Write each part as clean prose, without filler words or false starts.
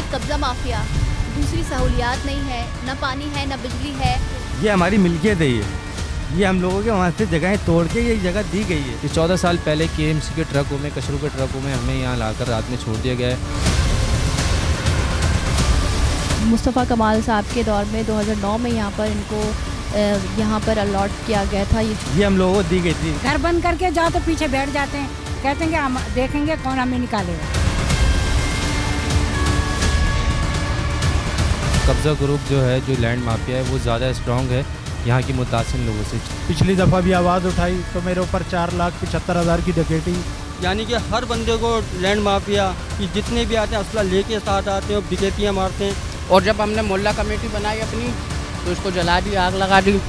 एक कब्ज़ा माफिया, दूसरी सहूलियात नहीं है, न पानी है न बिजली है। ये हमारी मिल्कियत है। ये हम लोगों के वहाँ से जगहें तोड़ के ये जगह दी गई है। कि 14 साल पहले केएमसी के ट्रकों में, कचरों के ट्रकों में हमें यहाँ लाकर रात में छोड़ दिया गया है। मुस्तफ़ा कमाल साहब के दौर में 2009 में यहाँ पर इनको यहाँ पर अलॉट किया गया था। ये हम लोगों को दी गई थी। घर बंद करके जाओ तो पीछे बैठ जाते हैं, कहते हैं कि हम देखेंगे कौन हमें निकालेगा। कब्ज़ा ग्रुप जो है, जो लैंड माफिया है, वो ज़्यादा स्ट्रॉन्ग है यहाँ की मुतासिर लोगों से। पिछली दफ़ा भी आवाज़ उठाई तो मेरे ऊपर 4,75,000 की डकैती। यानी कि हर बंदे को लैंड माफिया कि जितने भी आते हैं असला लेके साथ आते हैं और बिकेतियाँ मारते हैं। और जब हमने मोहल्ला कमेटी बनाई अपनी तो उसको जला दी, आग लगा दी।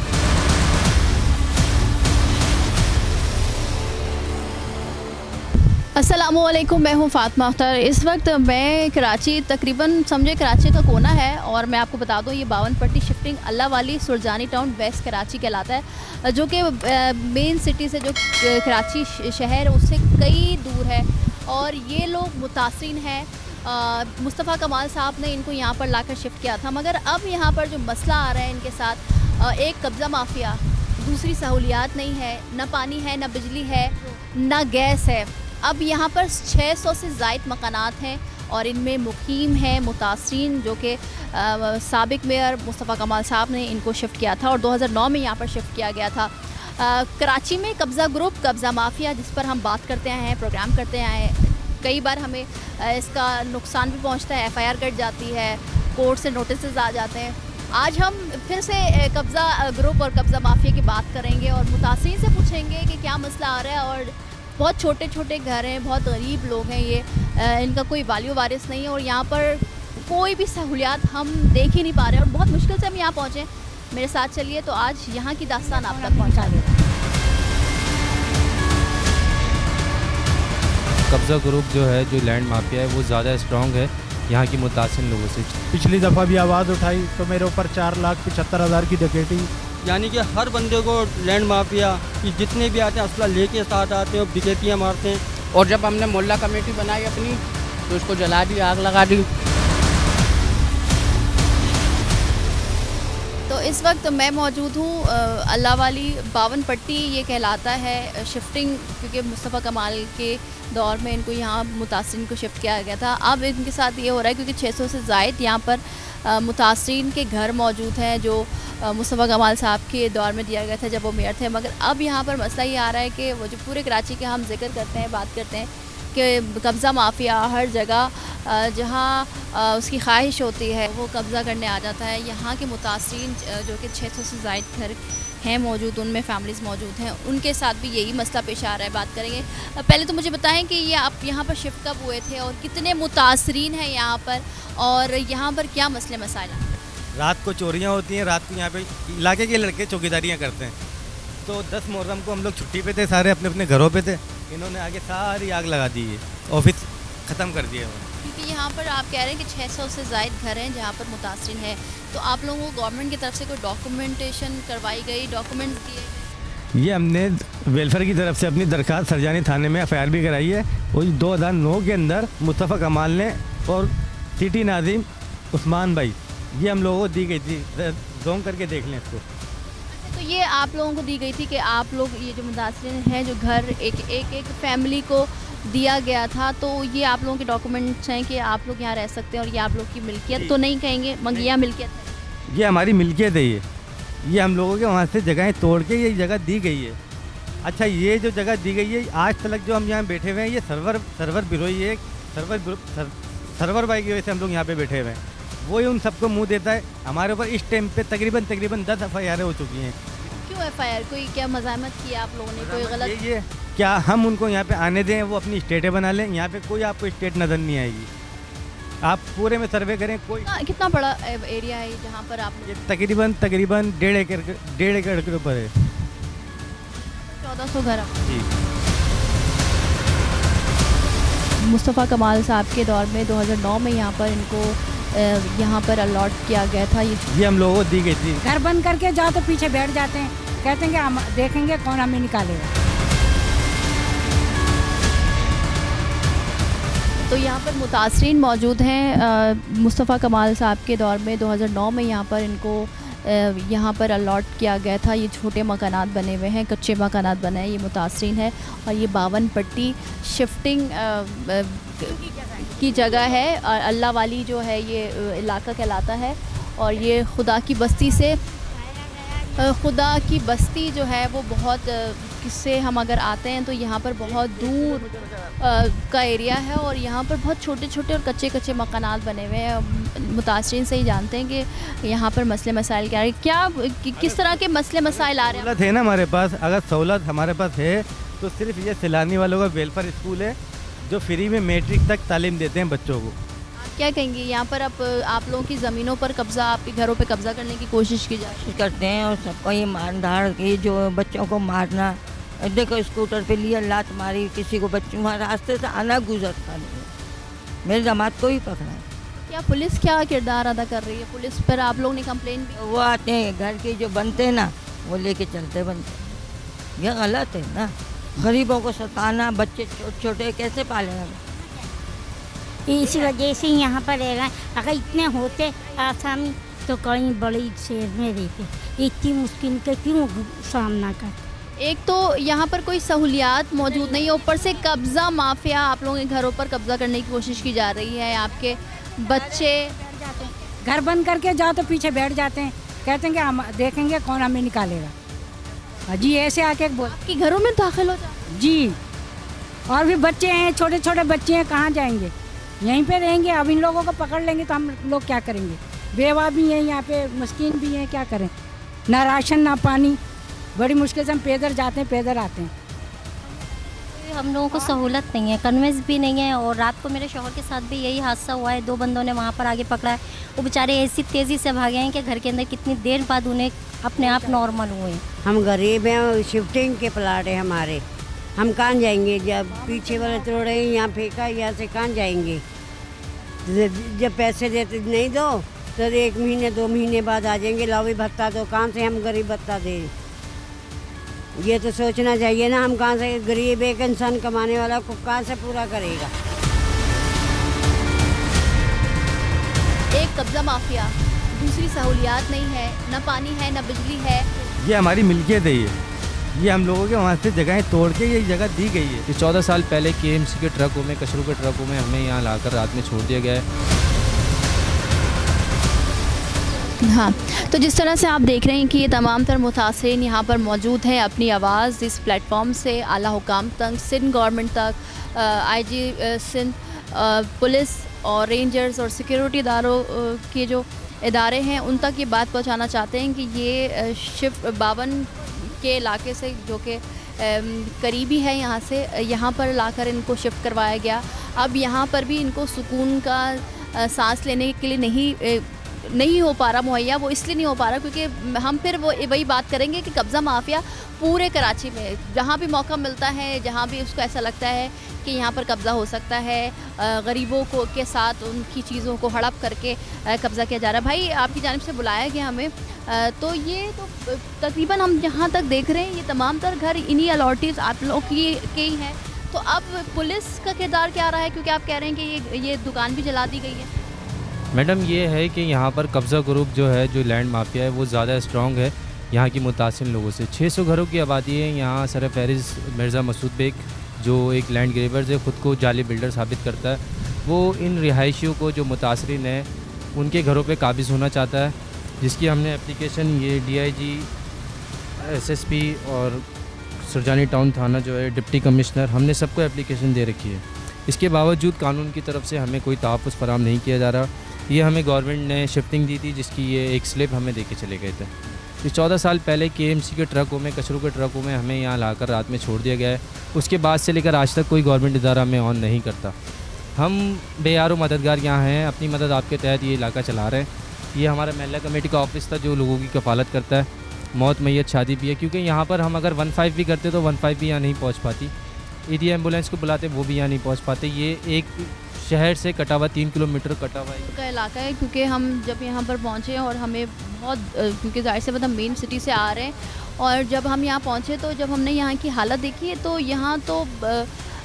अस्सलामुअलैकुम, मैं हूँ फातिमा अख्तर। इस वक्त मैं कराची, तकरीबन समझे कराची का कोना है, और मैं आपको बता दूँ ये 52 पट्टी शिफ्टिंग अल्लाह वाली सुरजानी टाउन वेस्ट कराची कहलाता है, जो कि मेन सिटी से जो कराची शहर उससे कई दूर है। और ये लोग मुतासिन हैं। मुस्तफ़ा कमाल साहब ने इनको यहाँ पर लाकर शिफ्ट किया था, मगर अब यहाँ पर जो मसला आ रहा है इनके साथ, एक कब्ज़ा माफिया, दूसरी सहूलियात नहीं है, न पानी है न बिजली है न गैस है। अब यहाँ पर 600 से ज़ायद मकानात हैं और इनमें मुकीम हैं मुतासरीन, जो कि साबिक मेयर मुस्तफ़ा कमाल साहब ने इनको शिफ्ट किया था और 2009 में यहाँ पर शिफ्ट किया गया था। कराची में कब्ज़ा ग्रुप, कब्ज़ा माफिया, जिस पर हम बात करते आए हैं, प्रोग्राम करते आए हैं, कई बार हमें इसका नुकसान भी पहुँचता है, FIR कट जाती है, कोर्ट से नोटिस आ जाते हैं। आज हम फिर से कब्ज़ा ग्रुप और कब्ज़ा माफिया की बात करेंगे और मुतासरीन से पूछेंगे कि क्या मसला आ रहा है। और बहुत छोटे छोटे घर हैं, बहुत गरीब लोग हैं ये, इनका कोई वालियो वारिस नहीं है और यहाँ पर कोई भी सहूलियात हम देख ही नहीं पा रहे हैं और बहुत मुश्किल से हम यहाँ पहुँचे। मेरे साथ चलिए तो आज यहाँ की दास्तान आप तक पहुँचा दें। कब्ज़ा ग्रुप जो है, जो लैंड माफिया है, वो ज़्यादा स्ट्रॉन्ग है यहाँ की मुतासिर लोगों से। पिछली दफ़ा भी आवाज़ उठाई तो मेरे ऊपर 4,75,000 की डकैती। यानी कि हर बंदे को लैंड माफिया कि जितने भी आते हैं असला लेके साथ आते हैं और बिकेतियाँ मारते हैं। और जब हमने मोहल्ला कमेटी बनाई अपनी तो उसको जला दी, आग लगा दी। तो इस वक्त मैं मौजूद हूँ अल्लाह वाली 52 पट्टी ये कहलाता है शिफ्टिंग, क्योंकि मुस्तफ़ा कमाल के दौर में इनको यहाँ मुतासरीन को शिफ्ट किया गया था। अब इनके साथ ये हो रहा है क्योंकि 600 से ज़ायद यहाँ पर मुतासरीन के घर मौजूद हैं, जो मुस्तफ़ा कमाल साहब के दौर में दिया गया था जब वो मेयर थे। मगर अब यहाँ पर मसला ये आ रहा है कि वो जो पूरे कराची के हम जिक्र करते हैं, बात करते हैं कि कब्ज़ा माफिया हर जगह जहाँ उसकी ख्वाहिश होती है वो कब्ज़ा करने आ जाता है। यहाँ के मुतासरीन जो कि 600 से ज़ायद घर हैं मौजूद, उनमें फैमिलीज़ मौजूद हैं, उनके साथ भी यही मसला पेश आ रहा है। बात करेंगे। पहले तो मुझे बताएं कि ये आप यहाँ पर शिफ्ट कब हुए थे और कितने मुतासरीन हैं यहाँ पर, और यहाँ पर क्या मसले मसाइल हैं? रात को चोरियाँ होती हैं, रात को यहाँ पे इलाके के लड़के चौकीदारियाँ करते हैं। तो 10 मुहर्रम को हम लोग छुट्टी पे थे, सारे अपने अपने घरों पे थे, इन्होंने आगे सारी आग लगा दी है, ऑफिस ख़त्म कर दिए। क्योंकि यहाँ पर आप कह रहे हैं कि 600 से ज़ायद घर हैं जहाँ पर मुतासरीन है, तो आप लोगों को गवर्नमेंट की तरफ से कोई डॉक्यूमेंटेशन करवाई गई, डॉक्यूमेंट्स दिए गए? ये हमने वेलफेयर की तरफ से अपनी दरख्वास्त सरजानी थाने में FIR भी कराई है। वही 2009 के अंदर मुस्तफ़ा कमाल ने और सिटी नाजिम उस्मान भाई, ये हम लोगों को दी गई थी। जूम करके देख लें इसको। तो ये आप लोगों को दी गई थी कि आप लोग, ये जो मुतासरीन हैं, जो घर एक फैमिली को दिया गया था, तो ये आप लोगों के डॉक्यूमेंट्स हैं कि आप लोग यहाँ रह सकते हैं और ये आप लोग की मिल्कियत तो नहीं कहेंगे, मगर यह मिल्कियत है? ये हमारी मिल्कियत है। ये हम लोगों के वहाँ से जगहें तोड़ के ये जगह दी गई है। अच्छा, ये जो जगह दी गई है, आज तक जो हम यहाँ बैठे हुए हैं, ये सर्वर बिरोई है, सर्वर बाई की वजह से हम लोग यहाँ पे बैठे हुए हैं। वही उन सबको मुंह देता है। हमारे ऊपर इस टाइम पे तकरीबन 10 FIR हो चुकी हैं। क्यों FIR? कोई क्या मज़ामत की आप लोगों ने? कोई गलत? ये क्या हम उनको यहाँ पे आने दें, वो अपनी स्टेटें बना लें? यहाँ पे कोई आपको स्टेट नज़र नहीं आएगी। आप पूरे में सर्वे करें, कोई कितना बड़ा एरिया है जहाँ पर आप लोग? ये तकरीबन 1.5 एकड़ के ऊपर है। 1400 घर जी। मुस्तफ़ा कमाल साहब के दौर में 2009 में यहाँ पर इनको यहाँ पर अलॉट किया गया था। ये हम लोगों को दी गई थी। घर बंद करके जाओ तो पीछे बैठ जाते हैं, कहते हैं कि हम देखेंगे कौन हमें निकालेगा। तो यहाँ पर मुतासरीन मौजूद हैं। मुस्तफ़ा कमाल साहब के दौर में 2009 में यहाँ पर इनको यहाँ पर अलॉट किया गया था। ये छोटे मकानात बने हुए हैं, कच्चे मकानात बने हैं। ये मुतासरीन है और ये 52 पट्टी शिफ्टिंग की जगह है। अल्लाह वाली जो है ये इलाका कहलाता है। और ये खुदा की बस्ती से खुदा की बस्ती जो है वो बहुत किससे हम अगर आते हैं तो यहाँ पर बहुत दूर का एरिया है और यहाँ पर बहुत छोटे छोटे और कच्चे कच्चे मकानात बने हुए हैं। मुतासरीन से ही जानते हैं कि यहाँ पर मसले मसाइल क्या है, किस तरह के मसले मसाइल आ रहे हैं। सहूलत है ना हमारे पास, अगर सहूलत हमारे पास है तो सिर्फ ये सैलानी वालों का वेलफेयर स्कूल है जो फ्री में मैट्रिक तक तालीम देते हैं बच्चों को। क्या कहेंगे यहाँ पर आप लोगों की ज़मीनों पर कब्ज़ा, आपके घरों पे कब्ज़ा करने की कोशिश की जा रही है? करते हैं और सबको ये मारधाड़ की, जो बच्चों को मारना, देखो स्कूटर पे लिया लात मारी किसी को, बच्चों वहाँ रास्ते से आना गुजरता नहीं है। मेरे दामाद को ही पकड़ा है। क्या पुलिस क्या किरदार अदा कर रही है? पुलिस पर आप लोगों ने कंप्लेन भी? वो आते हैं घर के जो बनते हैं ना, वो लेके चलते बनते। ये गलत है ना, गरीबों को सताना, बच्चे छोटे छोटे कैसे पालेंगे? इस वजह से यहाँ पर रह रहे हैं। अगर इतने होते आसामी तो कहीं बड़ी शहर में रहते, इतनी मुश्किल का क्यों सामना कर। एक तो यहाँ पर कोई सहूलियात मौजूद नहीं है, ऊपर से कब्ज़ा माफिया, आप लोगों के घरों पर कब्ज़ा करने की कोशिश की जा रही है। आपके बच्चे घर बंद करके जाओ तो पीछे बैठ जाते हैं, कहते हैं कि हम देखेंगे कौन हमें निकालेगा। जी ऐसे आके बोल कि घरों में दाखिल हो जाते जी। और भी बच्चे हैं, छोटे छोटे बच्चे हैं, कहाँ जाएंगे? यहीं पे रहेंगे। अब इन लोगों को पकड़ लेंगे तो हम लोग क्या करेंगे? बेवा भी हैं यहाँ पे, मस्कीन भी हैं, क्या करें? ना राशन ना पानी, बड़ी मुश्किल से हम पैदल जाते हैं, पैदल आते हैं। हम लोगों को सहूलत नहीं है, कन्वेंस भी नहीं है। और रात को मेरे शौहर के साथ भी यही हादसा हुआ है। 2 बंदों ने वहाँ पर आगे पकड़ा है, वो बेचारे ऐसी तेज़ी से भागे हैं कि घर के अंदर कितनी देर बाद उन्हें अपने आप नॉर्मल हुए। हम गरीब हैं और शिफ्टिंग के प्लाट है हमारे, हम कहाँ जाएंगे? जब पीछे वाले तोड़े यहाँ फेंका, यहाँ से कहाँ जाएंगे? जब पैसे देते नहीं दो तो 1 महीने 2 महीने बाद आ जाएंगे, लाओ भत्ता दो। कहाँ से हम गरीब भत्ता दें? ये तो सोचना चाहिए ना, हम कहाँ से गरीब एक इंसान कमाने वाला को कहाँ से पूरा करेगा? एक कब्ज़ा माफिया, दूसरी सहूलियात नहीं है, ना पानी है ना बिजली है। ये हमारी मिल्कियत है, ये हम लोगों के वहाँ से जगहें तोड़ के ये जगह दी गई है। 14 साल पहले KMC के ट्रकों में, कचरों के ट्रकों में हमें यहाँ लाकर रात में छोड़ दिया गया है। हाँ, तो जिस तरह से आप देख रहे हैं कि ये तमाम तर मुतासरीन यहाँ पर मौजूद हैं, अपनी आवाज़ इस प्लेटफॉर्म से आला हुकाम तक, सिंध गवर्नमेंट तक, IG सिंध, पुलिस और रेंजर्स और सिक्योरिटी इदारों के जो इदारे हैं उन तक ये बात पहुँचाना चाहते हैं कि ये शिफ्ट 52 के इलाके से जो कि करीबी है यहाँ से, यहाँ पर लाकर इनको शिफ्ट करवाया गया। अब यहाँ पर भी इनको सुकून का सांस लेने के लिए नहीं हो पा रहा मुहैया। वो इसलिए नहीं हो पा रहा क्योंकि हम फिर वही बात करेंगे कि कब्ज़ा माफिया पूरे कराची में जहाँ भी मौका मिलता है, जहाँ भी उसको ऐसा लगता है कि यहाँ पर कब्ज़ा हो सकता है, गरीबों को के साथ उनकी चीज़ों को हड़प करके कब्ज़ा किया जा रहा है। भाई आपकी जानिब से बुलाया गया हमें, तो ये तो तकरीबन हम जहाँ तक देख रहे हैं ये तमाम तर घर इन्हीं अलॉटीज़ आप लोगों के ही हैं। तो अब पुलिस का किरदार क्या रहा है, क्योंकि आप कह रहे हैं कि ये दुकान भी जला दी गई है? मैडम ये है कि यहाँ पर कब्ज़ा ग्रुप जो है, जो लैंड माफिया है, वो ज़्यादा स्ट्रॉन्ग है यहाँ की मुतासिर लोगों से। 600 घरों की आबादी है यहाँ। सरफहरिस मिर्ज़ा मसूद बेग जो एक लैंड ग्रेबर से ख़ुद को जाली बिल्डर साबित करता है, वो इन रिहायशियों को जो मुतासरीन हैं उनके घरों पे काबिज़ होना चाहता है, जिसकी हमने एप्लीकेशन ये DIG, SSP और सुरजानी टाउन थाना जो है डिप्टी कमिश्नर, हमने सबको एप्लीकेशन दे रखी है। इसके बावजूद कानून की तरफ से हमें कोई तहफ़्फ़ुज़ फराहम नहीं किया जा रहा। ये हमें गवर्नमेंट ने शिफ्टिंग दी थी जिसकी ये एक स्लिप हमें दे के चले गए थे। ये 14 साल पहले KMC के ट्रकों में, कचरों के ट्रकों में हमें यहाँ लाकर रात में छोड़ दिया गया है। उसके बाद से लेकर आज तक कोई गवर्नमेंट इदारा हमें ऑन नहीं करता। हम बेयारो मददगार यहाँ हैं, अपनी मदद आपके तहत ये इलाका चला रहे हैं। ये हमारा महल्ला कमेटी का ऑफिस था जो लोगों की कफ़ालत करता है। मौत, मैयत, शादी भी है, क्योंकि यहाँ पर हम अगर 15 भी करते तो 15 भी यहाँ नहीं पहुँच पाती। ED एम्बुलेंस को बुलाते वो भी यहाँ नहीं पहुँच पाते। ये एक शहर से कटा हुआ 3 किलोमीटर कटा हुआ का इलाका है, क्योंकि हम जब यहाँ पर पहुँचे और हमें बहुत क्योंकि ज़ाहिर से मतलब मेन सिटी से आ रहे हैं, और जब हम यहाँ पहुँचे तो जब हमने यहाँ की हालत देखी है तो यहाँ तो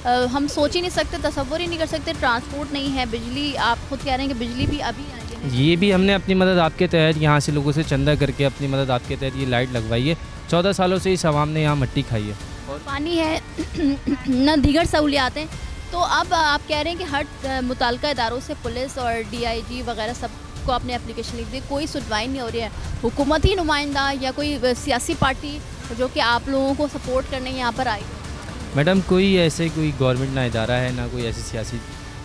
हम सोच ही नहीं सकते, तसव्वुर ही नहीं कर सकते। ट्रांसपोर्ट नहीं है, बिजली, आप खुद कह रहे हैं कि बिजली भी अभी आई है। ये भी हमने अपनी मदद आपके तहत यहाँ से लोगों से चंदा करके अपनी मदद आपके तहत ये लाइट लगवाई है। 14 सालों से इस आवाम ने यहाँ मट्टी खाई है। पानी है न दीगर सहूलियातें। तो अब आप कह रहे हैं कि हर मुताल्लिका इदारों से पुलिस और DIG वगैरह सबको अपने एप्लीकेशन लिख दी, कोई सुनवाई नहीं हो रही है। हुकूमती नुमाइंदा या कोई सियासी पार्टी जो कि आप लोगों को सपोर्ट करने यहाँ पर आई? मैडम, कोई ऐसे कोई गवर्नमेंट ना इदारा है, ना कोई ऐसी सियासी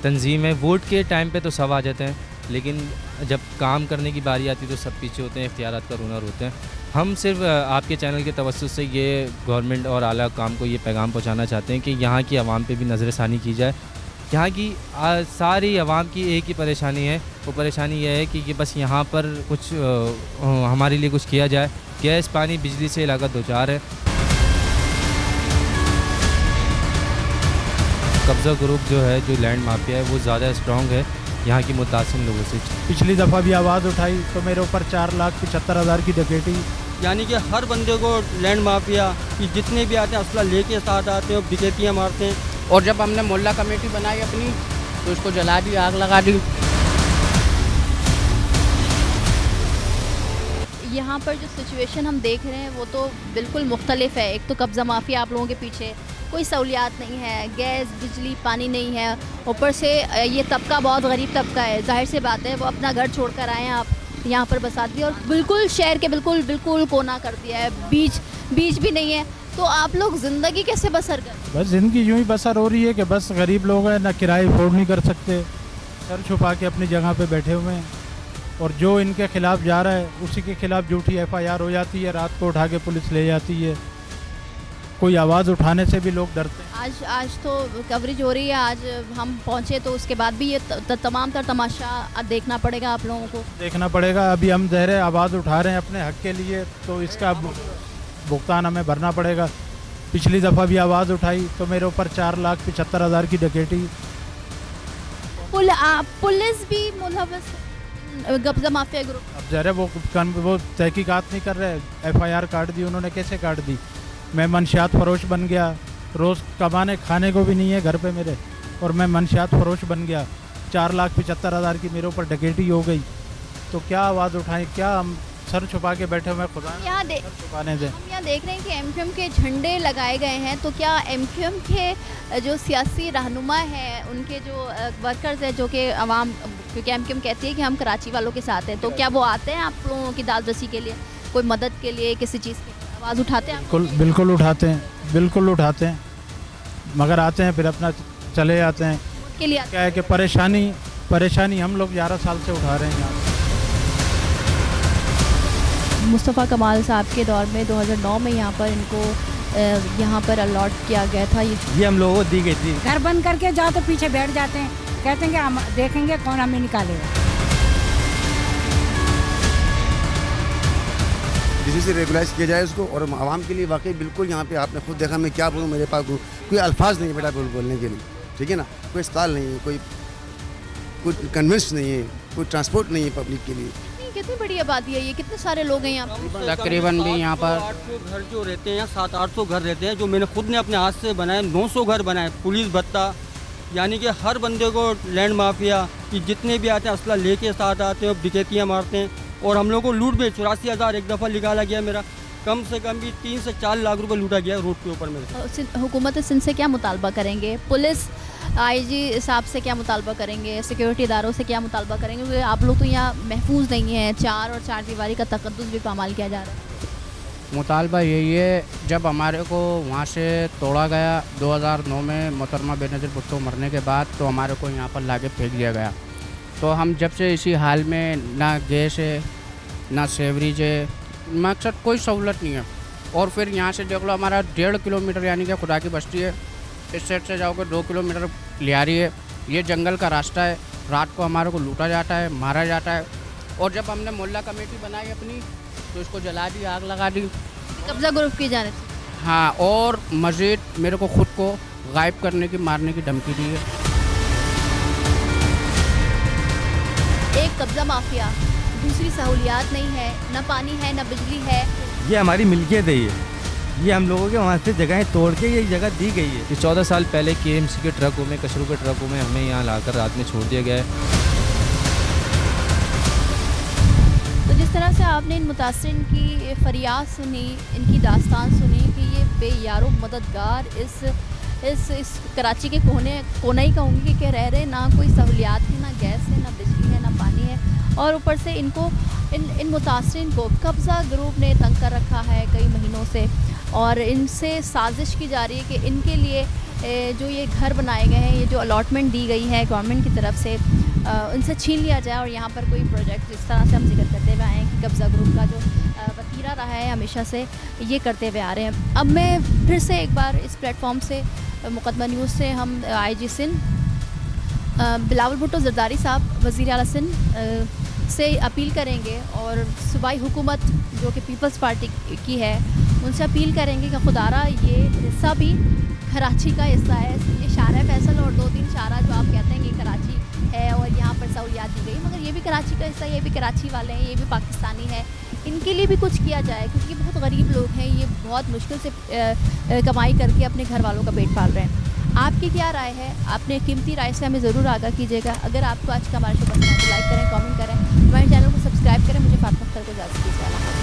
तंजीम है। वोट के टाइम पे तो सब आ जाते हैं, लेकिन जब काम करने की बारी आती है तो सब पीछे होते हैं, इख्तियारात का रूनर होते हैं। हम सिर्फ आपके चैनल के तवज्जुह से ये गवर्नमेंट और आला काम को ये पैगाम पहुंचाना चाहते हैं कि यहाँ की आवाम पे भी नज़रसानी की जाए। यहाँ की सारी आवाम की एक ही परेशानी है, वो परेशानी यह है कि बस यहाँ पर कुछ हमारे लिए कुछ किया जाए। गैस, पानी, बिजली से इलाका दो चार है। कब्ज़ा ग्रुप जो है, जो लैंड माफिया है, वो ज़्यादा स्ट्रॉन्ग है यहाँ की मुतासिर लोगों से। पिछली दफ़ा भी आवाज़ उठाई तो मेरे ऊपर 4,75,000 की डकैती। यानी कि हर बंदे को लैंड माफिया कि जितने भी आते हैं असला लेके साथ आते हैं और डकैतियाँ मारते हैं। और जब हमने मोहल्ला कमेटी बनाई अपनी तो उसको जला दी, आग लगा दी। यहाँ पर जो सिचुएशन हम देख रहे हैं वो तो बिल्कुल मुख्तलिफ है। एक तो कब्ज़ा माफिया आप लोगों के पीछे, कोई सहूलियात नहीं है, गैस, बिजली, पानी नहीं है। ऊपर से ये तबका बहुत गरीब तबका है, जाहिर सी बात है वो अपना घर छोड़ कर आए हैं, आप यहाँ पर बसा दिया और बिल्कुल शहर के बिल्कुल कोना कर दिया है। बीच भी नहीं है, तो आप लोग ज़िंदगी कैसे बसर कर? बस ज़िंदगी यूँ ही बसर हो रही है कि बस गरीब लोग हैं, ना किराए अफोर्ड नहीं कर सकते, सर छुपा के अपनी जगह पे बैठे हुए हैं। और जो इनके खिलाफ जा रहा है उसी के खिलाफ झूठी FIR हो जाती है, रात को उठा के पुलिस ले जाती है। कोई आवाज़ उठाने से भी लोग डरते हैं। आज तो कवरेज हो रही है, आज हम पहुँचे तो उसके बाद भी ये तमाम तर तमाशा देखना पड़ेगा आप लोगों को, देखना पड़ेगा। अभी हम ज़हरे आवाज़ उठा रहे हैं अपने हक़ के लिए, तो इसका भुगतान हमें भरना पड़ेगा। पिछली दफ़ा भी आवाज़ उठाई तो मेरे ऊपर 4,75,000 की डकैती। पुलिस भी मुलव्वस कब्ज़ा माफिया ग्रुप। अब ज़रा वो तहकीकात नहीं कर रहे। FIR काट दी उन्होंने, कैसे काट दी? मैं मनशियात फरोश बन गया, रोज़ कमाने खाने को भी नहीं है घर पे मेरे, और मैं मनशियात फरोश बन गया। 4,75,000 की मेरे ऊपर डकैती हो गई, तो क्या आवाज़ उठाएं? क्या हम सर छुपा के बैठे हुए खुदा छुपाने दें? हम यहाँ देख रहे हैं कि MQM के झंडे लगाए गए हैं, तो क्या MQM के जो सियासी रहनुमा हैं, उनके जो वर्कर्स हैं, जो कि आवाम, क्योंकि MQM कहती है कि हम कराची वालों के साथ हैं, तो क्या वो आते हैं आप लोगों की दादरसी के लिए, कोई मदद के लिए, किसी चीज़ की आवाज़ उठाते हैं? बिल्कुल उठाते हैं, मगर आते हैं फिर अपना चले जाते हैं। के लिए क्या है कि परेशानी हम लोग 11 साल से उठा रहे हैं यहाँ। मुस्तफ़ा कमाल साहब के दौर में 2009 में यहाँ पर इनको यहाँ पर अलॉट किया गया था। ये हम लोगों को दी गई थी। घर बंद करके जाओ तो पीछे बैठ जाते हैं, कहते हैं कि हम देखेंगे कौन हमें निकालेगा। किसी से रेगुलाइज किया जाए उसको, और आवाम के लिए वाकई बिल्कुल यहाँ पे आपने खुद देखा, मैं क्या बोलूँ, मेरे पास कोई अल्फाज नहीं है बेटा बोलने के लिए, ठीक है ना। कोई अस्पताल नहीं है, कोई कन्वेंस नहीं है, कोई ट्रांसपोर्ट नहीं है पब्लिक के लिए। कितनी बड़ी आबादी है ये, कितने सारे लोग हैं यहाँ पर? तकरीबन भी यहाँ पर 800 घर जो रहते हैं, यहाँ 700-800 घर रहते हैं, जो मैंने खुद ने अपने हाथ से बनाए। 900 घर बनाए, पुलिस भत्ता, यानी कि हर बंदे को लैंड माफिया कि जितने भी आते हैं असला लेके साथ आते हैं और डकैतियाँ मारते हैं। और हम लोग को लूट भी 84,000 एक दफ़ा निकाला गया मेरा, कम से कम भी 3 से 4 लाख रुपए लूटा गया रोड के ऊपर मेरे। हुकूमत सिंध से क्या मुतालबा करेंगे? पुलिस IG साहब से क्या मुतालबा करेंगे? सिक्योरिटी इदारों से क्या मुतालबा करेंगे? क्योंकि आप लोग तो यहाँ महफूज नहीं हैं, 4 और 4 दीवारी का तकद्दुस भी पामाल किया जा रहा है। मुतालबा यही है, जब हमारे को वहाँ से तोड़ा गया 2009 में मोहतरमा बेनज़ीर भुट्टो मरने के बाद, तो हमारे को यहाँ पर लाके फेंक दिया गया। तो हम जब से इसी हाल में, ना गैस है, ना सेवरेज है, मकसद कोई सहूलत नहीं है। और फिर यहाँ से देख लो, हमारा 1.5 किलोमीटर यानी कि खुदा की बस्ती है, इस साइड से जाओगे 2 किलोमीटर लियारी है, ये जंगल का रास्ता है। रात को हमारे को लूटा जाता है, मारा जाता है। और जब हमने मोहल्ला कमेटी बनाई अपनी तो इसको जला दी, आग लगा दी, कब्ज़ा ग्रुप की जानिब से। हाँ, और मज़ीद मेरे को खुद को गायब करने की, मारने की धमकी दी है। एक कब्ज़ा माफिया, दूसरी सहूलियात नहीं है, ना पानी है, ना बिजली है। ये हमारी मिल्कियत है, ये हम लोगों के वहाँ से जगहें तोड़ के ये जगह दी गई है। कि 14 साल पहले केएमसी के ट्रकों में, कचरों के ट्रकों में हमें यहाँ लाकर रात में छोड़ दिया गया है। तो जिस तरह से आपने इन मुतासिरीन की फरियाद सुनी, इनकी दास्तान सुनी कि ये बेयारो मददगार इस कराची के कोने ही कहूँगी कि रह रहे, ना कोई सहूलियात है, ना गैस है, ना बिजली है, ना पानी है, और ऊपर से इनको इन मुतासिरीन को कब्ज़ा ग्रुप ने तंग कर रखा है कई महीनों से, और इनसे साजिश की जा रही है कि इनके लिए जो ये घर बनाए गए हैं, ये जो अलॉटमेंट दी गई है गवर्नमेंट की तरफ से, उनसे छीन लिया जाए और यहाँ पर कोई प्रोजेक्ट, जिस तरह से हम जिक्र करते हुए आए हैं कि कब्ज़ा ग्रुप का जो वतीरा रहा है हमेशा से, ये करते हुए आ रहे हैं। अब मैं फिर से एक बार इस प्लेटफॉर्म से, मुकदमा न्यूज़ से, हम IG सिंध बिलावल भुट्टो ज़रदारी साहब, वज़ीर आला सिंध से अपील करेंगे, और सूबाई हुकूमत जो कि पीपल्स पार्टी की है, उनसे अपील करेंगे कि खुदारा ये हिस्सा भी कराची का हिस्सा है। ये शारा फैसल और 2-3 शारा जो आप कहते हैं कि कराची है और यहाँ पर सहूलियात दी गई, मगर ये भी कराची का हिस्सा है, ये भी कराची वाले हैं, ये भी पाकिस्तानी है, इनके लिए भी कुछ किया जाए, क्योंकि बहुत गरीब लोग हैं, ये बहुत मुश्किल से कमाई करके अपने घर वालों का पेट पाल रहे हैं। आपकी क्या राय है? आपने कीमती राय से हमें ज़रूर आगाह कीजिएगा। अगर आपको आज का हमारा शो पसंद है तो लाइक करें, कमेंट करें, हमारे चैनल को सब्सक्राइब करें। मुझे फातिमा अख्तर को इजाज़त दीजिए।